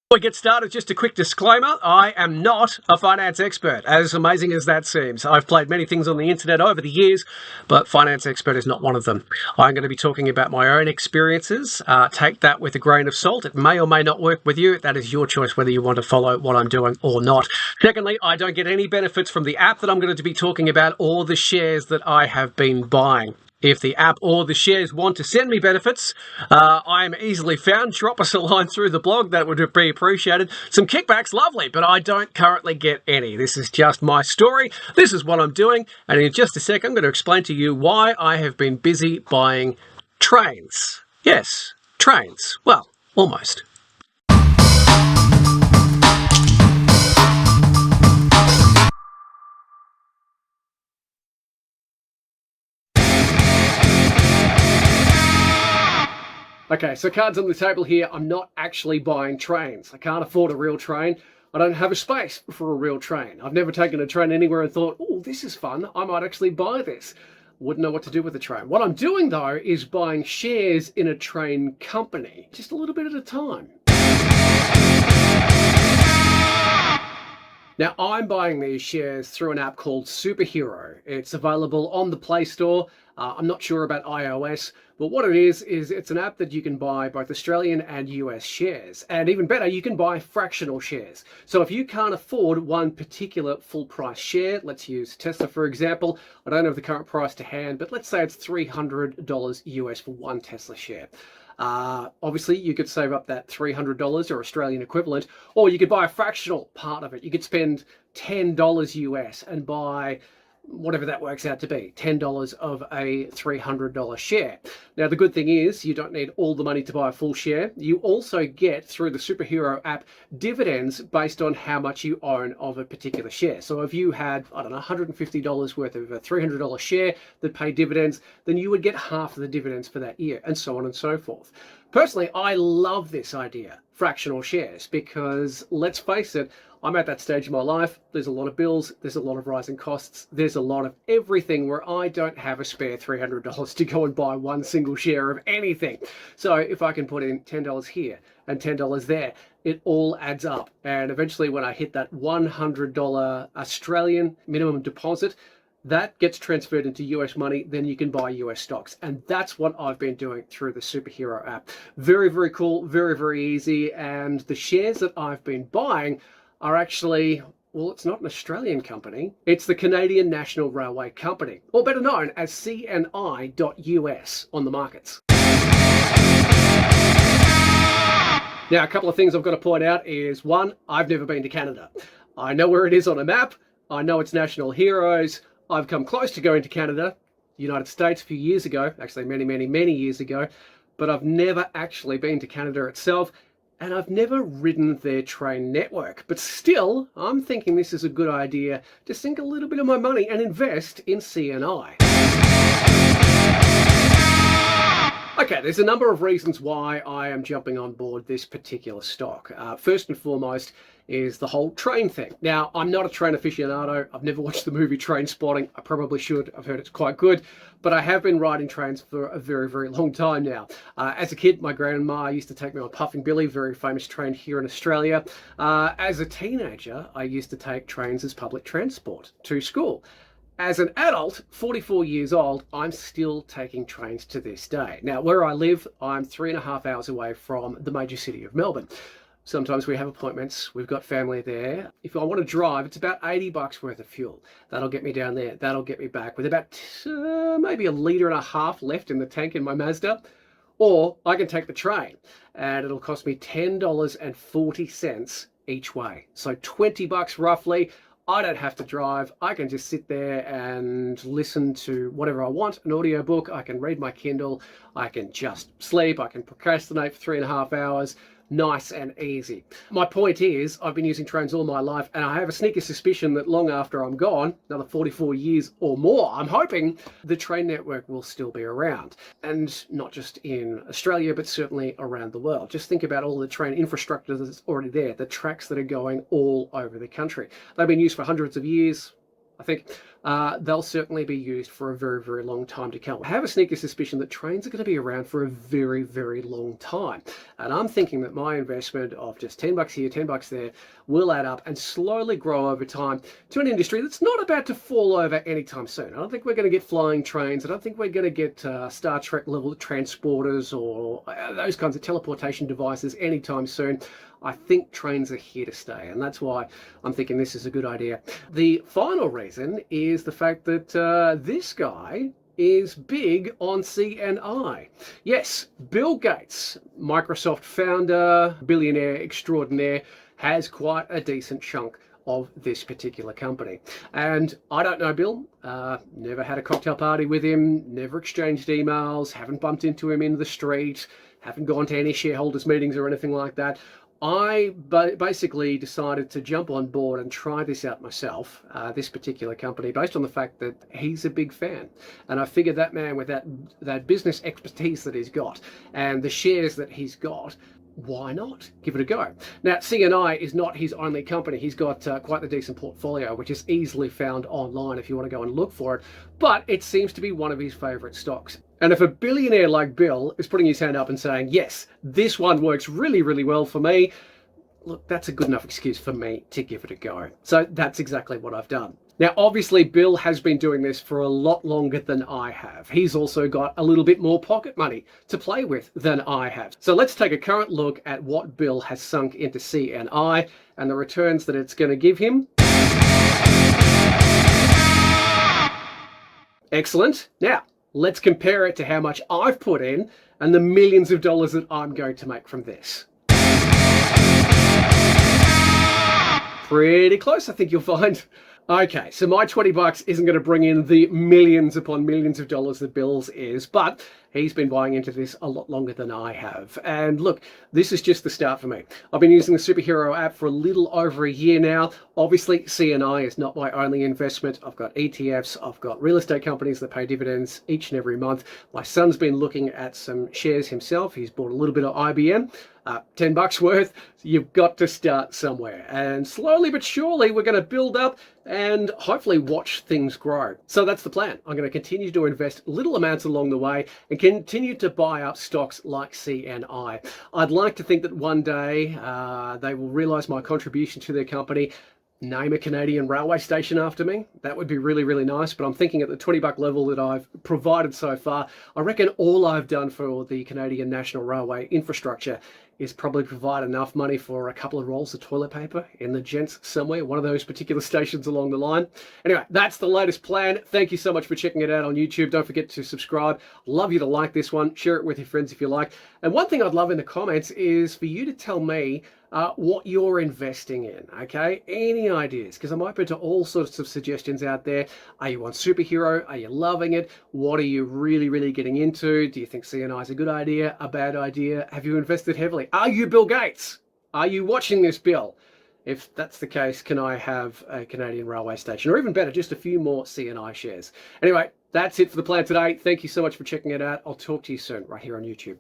Before we get started, just a quick disclaimer. I am not a finance expert, as amazing as that seems. I've played many things on the internet over the years, but finance expert is not one of them. I'm going to be talking about my own experiences. Take that with a grain of salt. It may or may not work with you. That is your choice whether you want to follow what I'm doing or not. Secondly, I don't get any benefits from the app that I'm going to be talking about or the shares that I have been buying. If the app or the shares want to send me benefits, I am easily found. Drop us a line through the blog. That would be appreciated. Some kickbacks, lovely, but I don't currently get any. This is just my story. This is what I'm doing. And in just a sec, I'm going to explain to you why I have been busy buying trains. Yes, trains. Well, almost. Okay, so cards on the table here. I'm not actually buying trains. I can't afford a real train. I don't have a space for a real train. I've never taken a train anywhere and thought, oh, this is fun. I might actually buy this. Wouldn't know what to do with the train. What I'm doing, though, is buying shares in a train company, just a little bit at a time. Now, I'm buying these shares through an app called Superhero. It's available on the Play Store. I'm not sure about iOS, but what it is it's an app that you can buy both Australian and US shares. And even better, you can buy fractional shares. So if you can't afford one particular full price share, let's use Tesla for example. I don't have the current price to hand, but let's say it's $300 US for one Tesla share. Obviously, you could save up that $300 or Australian equivalent, or you could buy a fractional part of it. You could spend $10 US and buy whatever that works out to be, $10 of a $300 share. Now, the good thing is you don't need all the money to buy a full share. You also get, through the Superhero app, dividends based on how much you own of a particular share. So if you had, I don't know, $150 worth of a $300 share that paid dividends, then you would get half of the dividends for that year, and so on and so forth. Personally, I love this idea, fractional shares, because let's face it, I'm at that stage of my life. There's a lot of bills, there's a lot of rising costs, there's a lot of everything where I don't have a spare $300 to go and buy one single share of anything. So if I can put in $10 here and $10 there, it all adds up. And eventually when I hit that $100 Australian minimum deposit, that gets transferred into US money, then you can buy US stocks. And that's what I've been doing through the Superhero app. Very, very cool, very, very easy. And the shares that I've been buying are actually, well, it's not an Australian company. It's the Canadian National Railway Company, or better known as CNI.US on the markets. Now, a couple of things I've got to point out is, one, I've never been to Canada. I know where it is on a map. I know it's national heroes. I've come close to going to Canada, the United States, a few years ago, actually many, many, many years ago, but I've never actually been to Canada itself. And I've never ridden their train network, but still, I'm thinking this is a good idea to sink a little bit of my money and invest in CNI. Okay, there's a number of reasons why I am jumping on board this particular stock. First and foremost is the whole train thing. Now, I'm not a train aficionado. I've never watched the movie Trainspotting. I probably should. I've heard it's quite good. But I have been riding trains for a very, very long time now. As a kid, my grandma used to take me on Puffing Billy, very famous train here in Australia. As a teenager, I used to take trains as public transport to school. As an adult, 44 years old, I'm still taking trains to this day. Now, where I live, I'm 3.5 hours away from the major city of Melbourne. Sometimes we have appointments, we've got family there. If I want to drive, it's about $80 worth of fuel. That'll get me down there, that'll get me back with about maybe 1.5 litres left in the tank in my Mazda. Or I can take the train and it'll cost me $10.40 each way. So $20 roughly. I don't have to drive. I can just sit there and listen to whatever I want, an audiobook. I can read my Kindle. I can just sleep. I can procrastinate for 3.5 hours. Nice and easy. My point is, I've been using trains all my life, and I have a sneaky suspicion that long after I'm gone, another 44 years or more, I'm hoping the train network will still be around. And not just in Australia, but certainly around the world. Just think about all the train infrastructure that's already there, the tracks that are going all over the country. They've been used for hundreds of years. I think they'll certainly be used for a very, very long time to come. I have a sneaky suspicion that trains are going to be around for a very, very long time. And I'm thinking that my investment of just $10 here, $10 there will add up and slowly grow over time to an industry that's not about to fall over anytime soon. I don't think we're going to get flying trains. I don't think we're going to get Star Trek level transporters or those kinds of teleportation devices anytime soon. I think trains are here to stay, and that's why I'm thinking this is a good idea. The final reason is the fact that this guy is big on CNI. Yes, Bill Gates, Microsoft founder, billionaire extraordinaire, has quite a decent chunk of this particular company. And I don't know Bill, never had a cocktail party with him, never exchanged emails, haven't bumped into him in the street, haven't gone to any shareholders meetings or anything like that. I basically decided to jump on board and try this out myself, this particular company, based on the fact that he's a big fan. And I figured that man with that business expertise that he's got and the shares that he's got, why not give it a go? Now, CNI is not his only company. He's got quite a decent portfolio, which is easily found online if you want to go and look for it. But it seems to be one of his favorite stocks. And if a billionaire like Bill is putting his hand up and saying, yes, this one works really, really well for me, look, that's a good enough excuse for me to give it a go. So that's exactly what I've done. Now, obviously, Bill has been doing this for a lot longer than I have. He's also got a little bit more pocket money to play with than I have. So let's take a current look at what Bill has sunk into CNI and the returns that it's going to give him. Excellent. Now, let's compare it to how much I've put in and the millions of dollars that I'm going to make from this. Pretty close, I think you'll find. Okay, so my $20 isn't going to bring in the millions upon millions of dollars that Bill's is, but he's been buying into this a lot longer than I have. And look, this is just the start for me. I've been using the Superhero app for a little over a year now. Obviously, CNI is not my only investment. I've got ETFs, I've got real estate companies that pay dividends each and every month. My son's been looking at some shares himself. He's bought a little bit of IBM. $10 worth. You've got to start somewhere, and slowly but surely we're going to build up and hopefully watch things grow. So that's the plan. I'm going to continue to invest little amounts along the way and continue to buy up stocks like CNI. I'd like to think that one day they will realize my contribution to their company, name a Canadian railway station after me. That would be really, really nice. But I'm thinking at the $20 level that I've provided so far, I reckon all I've done for the Canadian National Railway infrastructure is probably provide enough money for a couple of rolls of toilet paper in the gents somewhere, one of those particular stations along the line. Anyway, that's the latest plan. Thank you so much for checking it out on YouTube. Don't forget to subscribe. Love you to like this one. Share it with your friends if you like. And one thing I'd love in the comments is for you to tell me what you're investing in, okay? Any ideas? Because I'm open to all sorts of suggestions out there. Are you on Superhero? Are you loving it? What are you really, really getting into? Do you think CNI is a good idea, a bad idea? Have you invested heavily? Are you Bill Gates? Are you watching this, Bill? If that's the case, can I have a Canadian railway station? Or even better, just a few more CNI shares. Anyway, that's it for the plan today. Thank you so much for checking it out. I'll talk to you soon right here on YouTube.